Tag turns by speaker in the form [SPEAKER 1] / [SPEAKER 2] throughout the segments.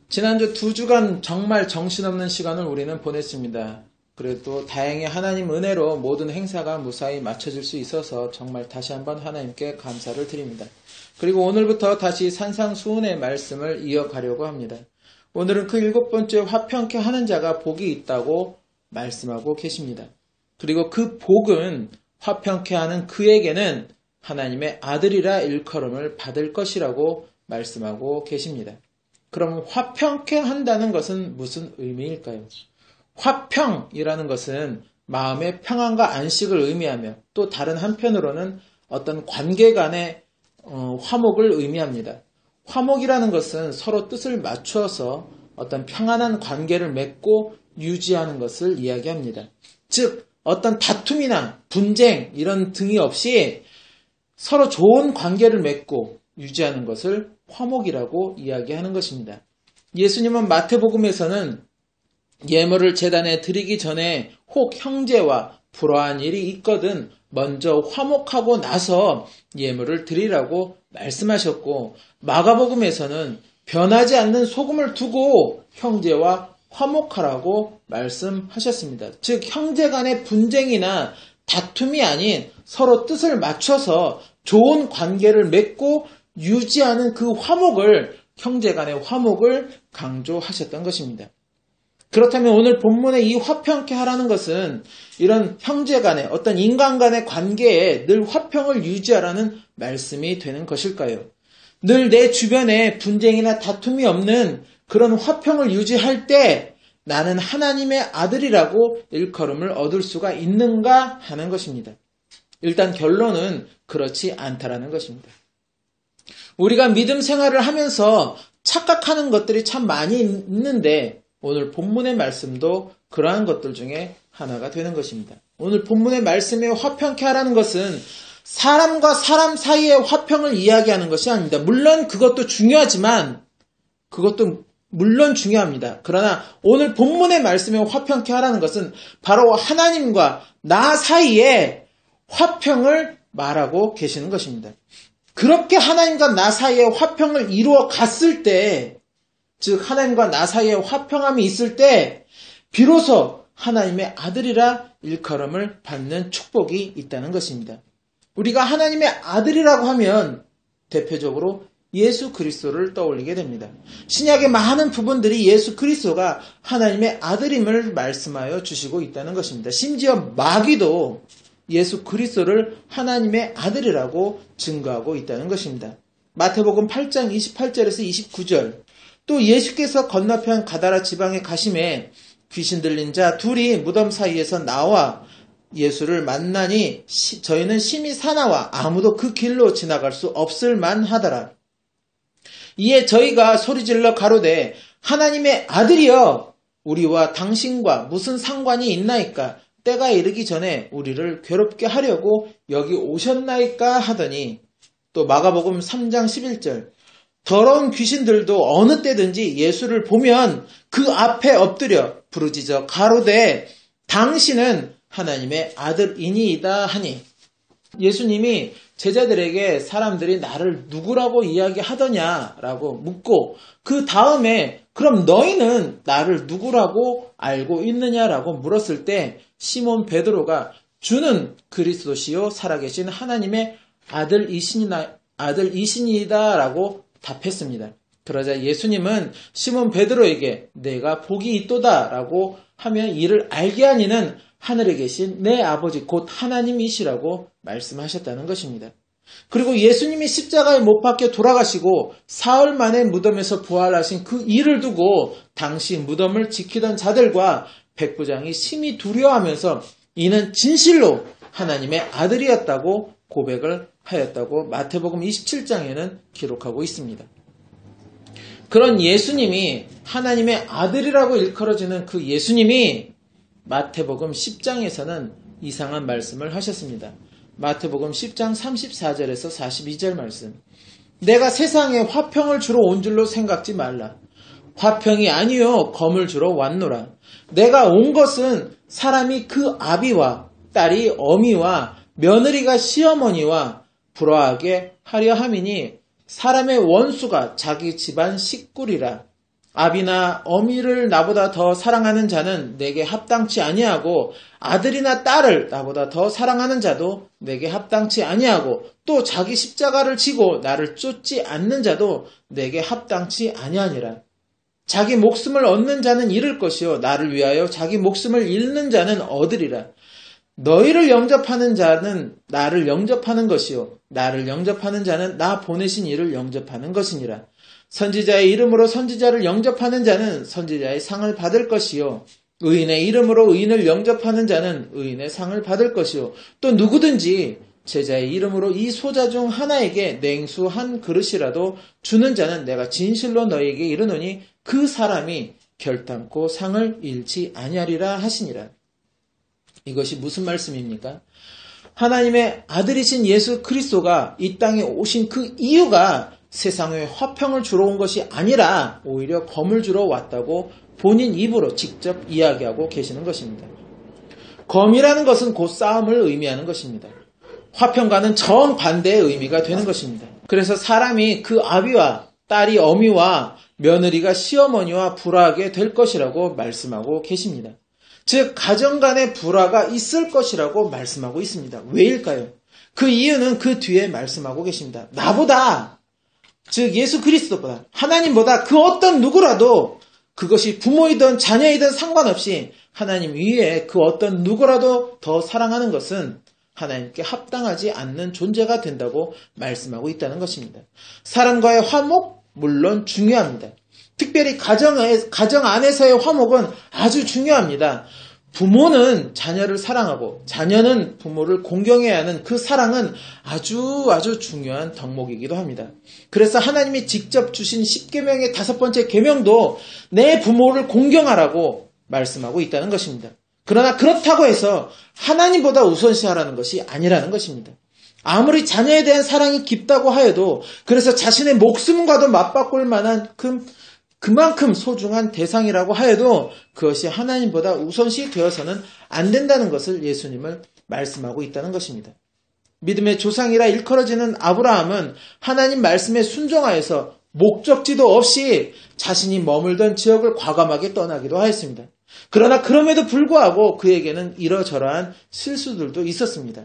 [SPEAKER 1] 지난주 2주간 정말 정신없는 시간을 우리는 보냈습니다. 그래도 다행히 하나님 은혜로 모든 행사가 무사히 마쳐질 수 있어서 정말 다시 한번 하나님께 감사를 드립니다. 그리고 오늘부터 다시 산상수훈의 말씀을 이어가려고 합니다. 오늘은 그 7번째 화평케 하는 자가 복이 있다고 말씀하고 계십니다. 그리고 그 복은 화평케 하는 그에게는 하나님의 아들이라 일컬음을 받을 것이라고 말씀하고 계십니다. 그럼 화평케 한다는 것은 무슨 의미일까요? 화평이라는 것은 마음의 평안과 안식을 의미하며 또 다른 한편으로는 어떤 관계 간의 화목을 의미합니다. 화목이라는 것은 서로 뜻을 맞추어서 어떤 평안한 관계를 맺고 유지하는 것을 이야기합니다. 즉 어떤 다툼이나 분쟁 이런 등이 없이 서로 좋은 관계를 맺고 유지하는 것을 화목이라고 이야기하는 것입니다. 예수님은 마태복음에서는 예물을 제단에 드리기 전에 혹 형제와 불화한 일이 있거든 먼저 화목하고 나서 예물을 드리라고 말씀하셨고, 마가복음에서는 변하지 않는 소금을 두고 형제와 화목하라고 말씀하셨습니다. 즉 형제 간의 분쟁이나 다툼이 아닌 서로 뜻을 맞춰서 좋은 관계를 맺고 유지하는 그 화목을, 형제 간의 화목을 강조하셨던 것입니다. 그렇다면 오늘 본문의 이 화평케 하라는 것은 이런 형제 간의 어떤 인간 간의 관계에 늘 화평을 유지하라는 말씀이 되는 것일까요? 늘 내 주변에 분쟁이나 다툼이 없는 그런 화평을 유지할 때 나는 하나님의 아들이라고 일컬음을 얻을 수가 있는가 하는 것입니다. 일단 결론은 그렇지 않다라는 것입니다. 우리가 믿음 생활을 하면서 착각하는 것들이 참 많이 있는데 오늘 본문의 말씀도 그러한 것들 중에 하나가 되는 것입니다. 오늘 본문의 말씀에 화평케 하라는 것은 사람과 사람 사이의 화평을 이야기하는 것이 아닙니다. 물론 그것도 중요하지만 그것도 물론 중요합니다. 그러나 오늘 본문의 말씀에 화평케 하라는 것은 바로 하나님과 나 사이에 화평을 말하고 계시는 것입니다. 그렇게 하나님과 나 사이에 화평을 이루어 갔을 때, 즉 하나님과 나 사이에 화평함이 있을 때 비로소 하나님의 아들이라 일컬음을 받는 축복이 있다는 것입니다. 우리가 하나님의 아들이라고 하면 대표적으로 예수 그리스도를 떠올리게 됩니다. 신약의 많은 부분들이 예수 그리스도가 하나님의 아들임을 말씀하여 주시고 있다는 것입니다. 심지어 마귀도 예수 그리스도를 하나님의 아들이라고 증거하고 있다는 것입니다. 마태복음 8장 28절에서 29절, 또 예수께서 건너편 가다라 지방에 가심에 귀신 들린 자 둘이 무덤 사이에서 나와 예수를 만나니 저희는 심히 사나워 아무도 그 길로 지나갈 수 없을 만하더라. 이에 저희가 소리질러 가로되 하나님의 아들이여 우리와 당신과 무슨 상관이 있나이까? 때가 이르기 전에 우리를 괴롭게 하려고 여기 오셨나이까 하더니, 또 마가복음 3장 11절, 더러운 귀신들도 어느 때든지 예수를 보면 그 앞에 엎드려 부르짖어 가로되 당신은 하나님의 아들이니이다 하니, 예수님이 제자들에게 사람들이 나를 누구라고 이야기하더냐라고 묻고 그 다음에 그럼 너희는 나를 누구라고 알고 있느냐라고 물었을 때 시몬 베드로가 주는 그리스도시요 살아계신 하나님의 아들이시니다라고 답했습니다. 그러자 예수님은 시몬 베드로에게 내가 복이 있도다라고 하면 이를 알게 하니는 하늘에 계신 내 아버지 곧 하나님이시라고 말씀하셨다는 것입니다. 그리고 예수님이 십자가에 못 박혀 돌아가시고 사흘 만에 무덤에서 부활하신 그 일을 두고 당시 무덤을 지키던 자들과 백부장이 심히 두려워하면서 이는 진실로 하나님의 아들이었다고 고백을 하였다고 마태복음 27장에는 기록하고 있습니다. 그런 예수님이 하나님의 아들이라고 일컬어지는 그 예수님이 마태복음 10장에서는 이상한 말씀을 하셨습니다. 마태복음 10장 34절에서 42절 말씀. 내가 세상에 화평을 주러 온 줄로 생각지 말라. 화평이 아니요 검을 주러 왔노라. 내가 온 것은 사람이 그 아비와 딸이 어미와 며느리가 시어머니와 불화하게 하려 함이니 사람의 원수가 자기 집안 식구리라. 아비나 어미를 나보다 더 사랑하는 자는 내게 합당치 아니하고 아들이나 딸을 나보다 더 사랑하는 자도 내게 합당치 아니하고 또 자기 십자가를 지고 나를 쫓지 않는 자도 내게 합당치 아니하니라. 자기 목숨을 얻는 자는 잃을 것이요 나를 위하여 자기 목숨을 잃는 자는 얻으리라. 너희를 영접하는 자는 나를 영접하는 것이요 나를 영접하는 자는 나 보내신 이를 영접하는 것이니라. 선지자의 이름으로 선지자를 영접하는 자는 선지자의 상을 받을 것이요 의인의 이름으로 의인을 영접하는 자는 의인의 상을 받을 것이요 또 누구든지 제자의 이름으로 이 소자 중 하나에게 냉수 한 그릇이라도 주는 자는 내가 진실로 너희에게 이르노니 그 사람이 결단코 상을 잃지 아니하리라 하시니라. 이것이 무슨 말씀입니까? 하나님의 아들이신 예수 그리스도가 이 땅에 오신 그 이유가 세상에 화평을 주러 온 것이 아니라 오히려 검을 주러 왔다고 본인 입으로 직접 이야기하고 계시는 것입니다. 검이라는 것은 곧 싸움을 의미하는 것입니다. 화평과는 정반대의 의미가 되는 것입니다. 그래서 사람이 그 아비와 딸이 어미와 며느리가 시어머니와 불화하게 될 것이라고 말씀하고 계십니다. 즉 가정 간의 불화가 있을 것이라고 말씀하고 있습니다. 왜일까요? 그 이유는 그 뒤에 말씀하고 계십니다. 나보다, 즉 예수 그리스도보다, 하나님보다 그 어떤 누구라도 그것이 부모이든 자녀이든 상관없이 하나님 위에 그 어떤 누구라도 더 사랑하는 것은 하나님께 합당하지 않는 존재가 된다고 말씀하고 있다는 것입니다. 사람과의 화목 물론 중요합니다. 특별히 가정 안에서의 화목은 아주 중요합니다. 부모는 자녀를 사랑하고 자녀는 부모를 공경해야 하는 그 사랑은 아주 중요한 덕목이기도 합니다. 그래서 하나님이 직접 주신 10계명의 5번째 계명도 내 부모를 공경하라고 말씀하고 있다는 것입니다. 그러나 그렇다고 해서 하나님보다 우선시하라는 것이 아니라는 것입니다. 아무리 자녀에 대한 사랑이 깊다고 하여도 그래서 자신의 목숨과도 맞바꿀 만한 그만큼 소중한 대상이라고 하여도 그것이 하나님보다 우선시 되어서는 안 된다는 것을 예수님을 말씀하고 있다는 것입니다. 믿음의 조상이라 일컬어지는 아브라함은 하나님 말씀에 순종하여서 목적지도 없이 자신이 머물던 지역을 과감하게 떠나기도 하였습니다. 그러나 그럼에도 불구하고 그에게는 이러저러한 실수들도 있었습니다.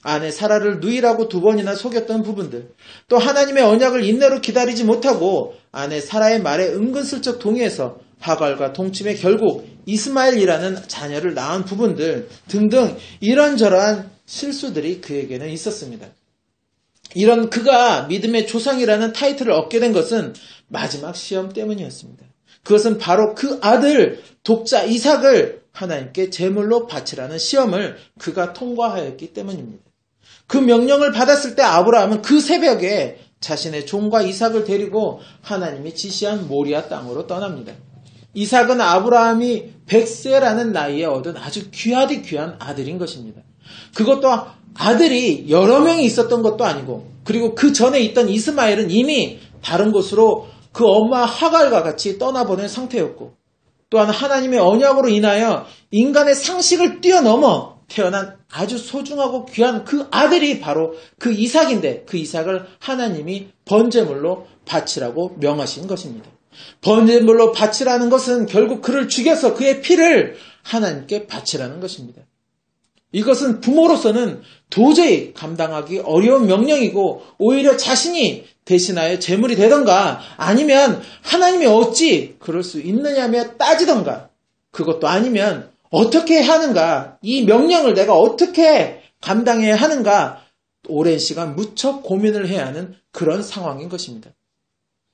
[SPEAKER 1] 아내 사라를 누이라고 2번이나 속였던 부분들, 또 하나님의 언약을 인내로 기다리지 못하고 아내 사라의 말에 은근슬쩍 동의해서 하갈과 동침해 결국 이스마엘이라는 자녀를 낳은 부분들 등등 이런저러한 실수들이 그에게는 있었습니다. 이런 그가 믿음의 조상이라는 타이틀을 얻게 된 것은 마지막 시험 때문이었습니다. 그것은 바로 그 아들 독자 이삭을 하나님께 제물로 바치라는 시험을 그가 통과하였기 때문입니다. 그 명령을 받았을 때 아브라함은 그 새벽에 자신의 종과 이삭을 데리고 하나님이 지시한 모리아 땅으로 떠납니다. 이삭은 아브라함이 100세라는 나이에 얻은 아주 귀하디 귀한 아들인 것입니다. 그것도 아들이 여러 명이 있었던 것도 아니고, 그리고 그 전에 있던 이스마엘은 이미 다른 곳으로 그 엄마 하갈과 같이 떠나보낸 상태였고, 또한 하나님의 언약으로 인하여 인간의 상식을 뛰어넘어 태어난 아주 소중하고 귀한 그 아들이 바로 그 이삭인데, 그 이삭을 하나님이 번제물로 바치라고 명하신 것입니다. 번제물로 바치라는 것은 결국 그를 죽여서 그의 피를 하나님께 바치라는 것입니다. 이것은 부모로서는 도저히 감당하기 어려운 명령이고, 오히려 자신이 대신하여 제물이 되던가 아니면 하나님이 어찌 그럴 수 있느냐며 따지던가, 그것도 아니면 어떻게 하는가, 이 명령을 내가 어떻게 감당해야 하는가, 오랜 시간 무척 고민을 해야 하는 그런 상황인 것입니다.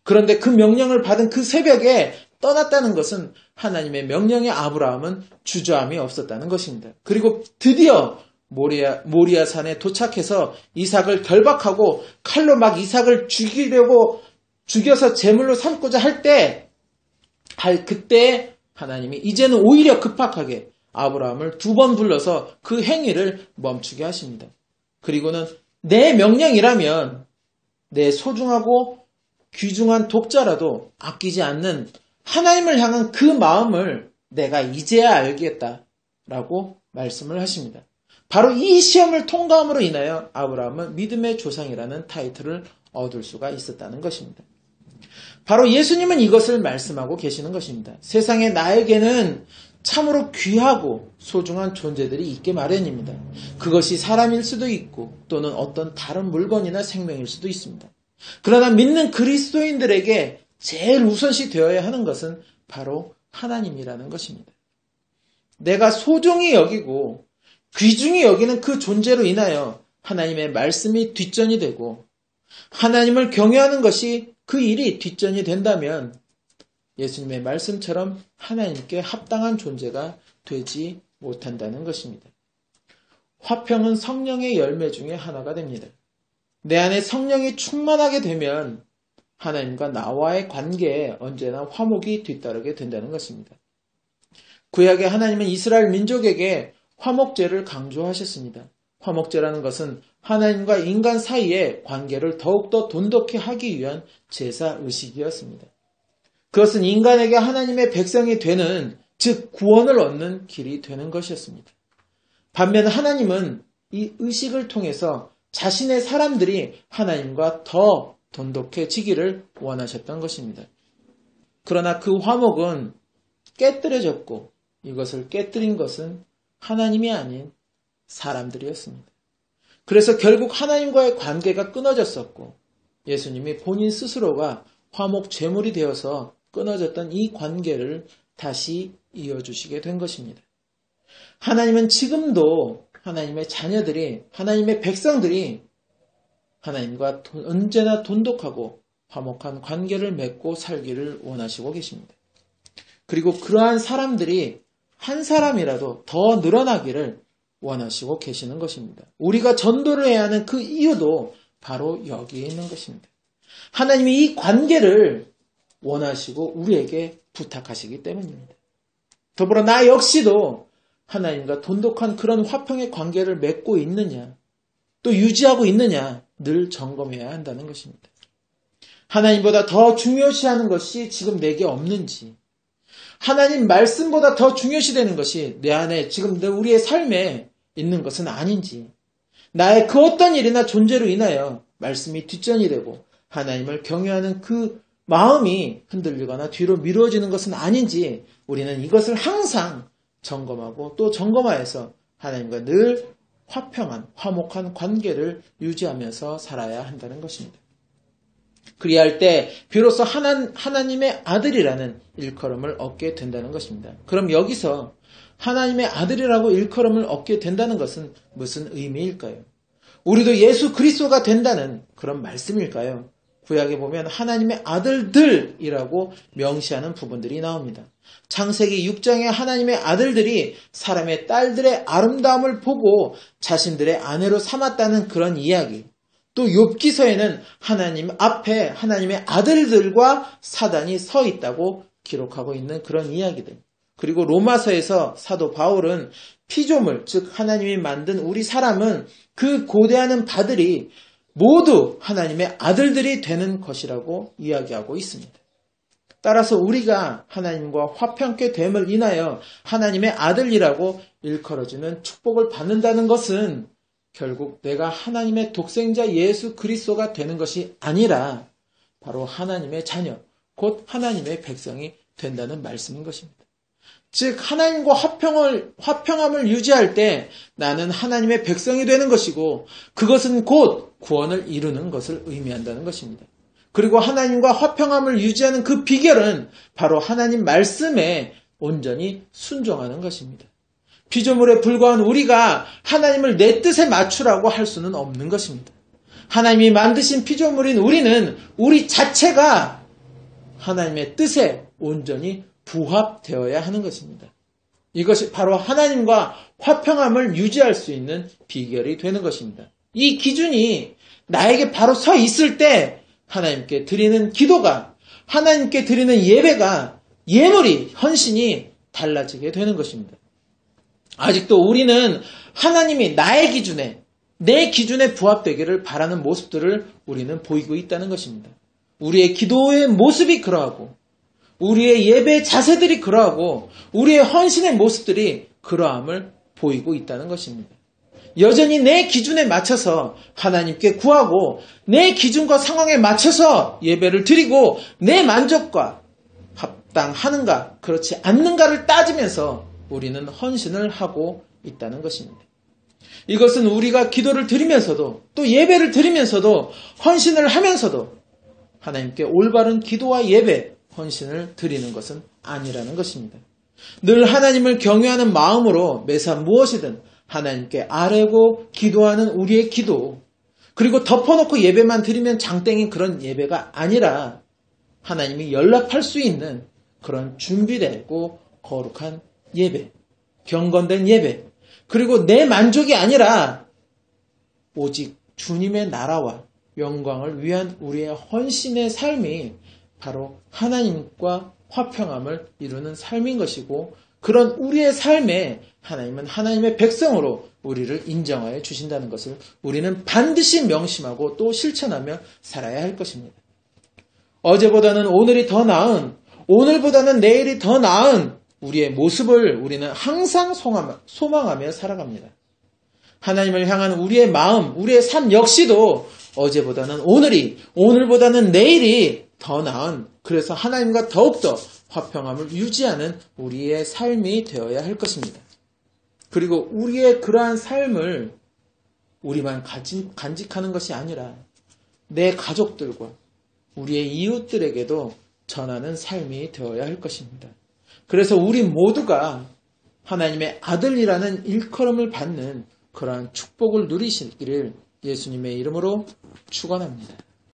[SPEAKER 1] 그런데 그 명령을 받은 그 새벽에 떠났다는 것은 하나님의 명령에 아브라함은 주저함이 없었다는 것입니다. 그리고 드디어 모리아 산에 도착해서 이삭을 결박하고 칼로 막 이삭을 죽여서 제물로 삼고자 할 때, 그때 하나님이 이제는 오히려 급박하게 아브라함을 2번 불러서 그 행위를 멈추게 하십니다. 그리고는 내 명령이라면 내 소중하고 귀중한 독자라도 아끼지 않는 하나님을 향한 그 마음을 내가 이제야 알겠다라고 말씀을 하십니다. 바로 이 시험을 통과함으로 인하여 아브라함은 믿음의 조상이라는 타이틀을 얻을 수가 있었다는 것입니다. 바로 예수님은 이것을 말씀하고 계시는 것입니다. 세상에 나에게는 참으로 귀하고 소중한 존재들이 있게 마련입니다. 그것이 사람일 수도 있고 또는 어떤 다른 물건이나 생명일 수도 있습니다. 그러나 믿는 그리스도인들에게 제일 우선시 되어야 하는 것은 바로 하나님이라는 것입니다. 내가 소중히 여기고 귀중히 여기는 그 존재로 인하여 하나님의 말씀이 뒷전이 되고 하나님을 경외하는 것이 그 일이 뒷전이 된다면 예수님의 말씀처럼 하나님께 합당한 존재가 되지 못한다는 것입니다. 화평은 성령의 열매 중에 하나가 됩니다. 내 안에 성령이 충만하게 되면 하나님과 나와의 관계에 언제나 화목이 뒤따르게 된다는 것입니다. 구약의 하나님은 이스라엘 민족에게 화목제를 강조하셨습니다. 화목제라는 것은 하나님과 인간 사이의 관계를 더욱더 돈독히 하기 위한 제사 의식이었습니다. 그것은 인간에게 하나님의 백성이 되는, 즉 구원을 얻는 길이 되는 것이었습니다. 반면 하나님은 이 의식을 통해서 자신의 사람들이 하나님과 더 돈독해지기를 원하셨던 것입니다. 그러나 그 화목은 깨뜨려졌고 이것을 깨뜨린 것은 하나님이 아닌 사람들이었습니다. 그래서 결국 하나님과의 관계가 끊어졌었고 예수님이 본인 스스로가 화목 제물이 되어서 끊어졌던 이 관계를 다시 이어주시게 된 것입니다. 하나님은 지금도 하나님의 자녀들이, 하나님의 백성들이 하나님과 언제나 돈독하고 화목한 관계를 맺고 살기를 원하시고 계십니다. 그리고 그러한 사람들이 한 사람이라도 더 늘어나기를 원하시고 계시는 것입니다. 우리가 전도를 해야 하는 그 이유도 바로 여기에 있는 것입니다. 하나님이 이 관계를 원하시고 우리에게 부탁하시기 때문입니다. 더불어 나 역시도 하나님과 돈독한 그런 화평의 관계를 맺고 있느냐, 또 유지하고 있느냐 늘 점검해야 한다는 것입니다. 하나님보다 더 중요시하는 것이 지금 내게 없는지, 하나님 말씀보다 더 중요시되는 것이 내 안에 지금 우리의 삶에 있는 것은 아닌지, 나의 그 어떤 일이나 존재로 인하여 말씀이 뒷전이 되고 하나님을 경외하는 그 마음이 흔들리거나 뒤로 미루어지는 것은 아닌지 우리는 이것을 항상 점검하고 또 점검하여서 하나님과 늘 화평한, 화목한 관계를 유지하면서 살아야 한다는 것입니다. 그리할 때 비로소 하나님의 아들이라는 일컬음을 얻게 된다는 것입니다. 그럼 여기서 하나님의 아들이라고 일컬음을 얻게 된다는 것은 무슨 의미일까요? 우리도 예수 그리스도가 된다는 그런 말씀일까요? 구약에 보면 하나님의 아들들이라고 명시하는 부분들이 나옵니다. 창세기 6장에 하나님의 아들들이 사람의 딸들의 아름다움을 보고 자신들의 아내로 삼았다는 그런 이야기, 또 욥기서에는 하나님 앞에 하나님의 아들들과 사단이 서 있다고 기록하고 있는 그런 이야기들, 그리고 로마서에서 사도 바울은 피조물, 즉 하나님이 만든 우리 사람은 그 고대하는 바들이 모두 하나님의 아들들이 되는 것이라고 이야기하고 있습니다. 따라서 우리가 하나님과 화평케 됨을 인하여 하나님의 아들이라고 일컬어지는 축복을 받는다는 것은 결국 내가 하나님의 독생자 예수 그리스도가 되는 것이 아니라 바로 하나님의 자녀, 곧 하나님의 백성이 된다는 말씀인 것입니다. 즉 하나님과 화평함을 유지할 때 나는 하나님의 백성이 되는 것이고 그것은 곧 구원을 이루는 것을 의미한다는 것입니다. 그리고 하나님과 화평함을 유지하는 그 비결은 바로 하나님 말씀에 온전히 순종하는 것입니다. 피조물에 불과한 우리가 하나님을 내 뜻에 맞추라고 할 수는 없는 것입니다. 하나님이 만드신 피조물인 우리는 우리 자체가 하나님의 뜻에 온전히 부합되어야 하는 것입니다. 이것이 바로 하나님과 화평함을 유지할 수 있는 비결이 되는 것입니다. 이 기준이 나에게 바로 서 있을 때 하나님께 드리는 기도가, 하나님께 드리는 예배가, 예물이, 헌신이 달라지게 되는 것입니다. 아직도 우리는 하나님이 나의 기준에, 내 기준에 부합되기를 바라는 모습들을 우리는 보이고 있다는 것입니다. 우리의 기도의 모습이 그러하고, 우리의 예배의 자세들이 그러하고, 우리의 헌신의 모습들이 그러함을 보이고 있다는 것입니다. 여전히 내 기준에 맞춰서 하나님께 구하고 내 기준과 상황에 맞춰서 예배를 드리고 내 만족과 합당하는가 그렇지 않는가를 따지면서 우리는 헌신을 하고 있다는 것입니다. 이것은 우리가 기도를 드리면서도 또 예배를 드리면서도 헌신을 하면서도 하나님께 올바른 기도와 예배, 헌신을 드리는 것은 아니라는 것입니다. 늘 하나님을 경외하는 마음으로 매사 무엇이든 하나님께 아뢰고 기도하는 우리의 기도, 그리고 덮어놓고 예배만 드리면 장땡인 그런 예배가 아니라 하나님이 연락할 수 있는 그런 준비되고 거룩한 예배, 경건된 예배, 그리고 내 만족이 아니라 오직 주님의 나라와 영광을 위한 우리의 헌신의 삶이 바로 하나님과 화평함을 이루는 삶인 것이고, 그런 우리의 삶에 하나님은 하나님의 백성으로 우리를 인정하여 주신다는 것을 우리는 반드시 명심하고 또 실천하며 살아야 할 것입니다. 어제보다는 오늘이 더 나은, 오늘보다는 내일이 더 나은 우리의 모습을 우리는 항상 소망하며 살아갑니다. 하나님을 향한 우리의 마음, 우리의 삶 역시도 어제보다는 오늘이, 오늘보다는 내일이 더 나은, 그래서 하나님과 더욱더 화평함을 유지하는 우리의 삶이 되어야 할 것입니다. 그리고 우리의 그러한 삶을 우리만 간직하는 것이 아니라 내 가족들과 우리의 이웃들에게도 전하는 삶이 되어야 할 것입니다. 그래서 우리 모두가 하나님의 아들이라는 일컬음을 받는 그러한 축복을 누리시기를 예수님의 이름으로 축원합니다.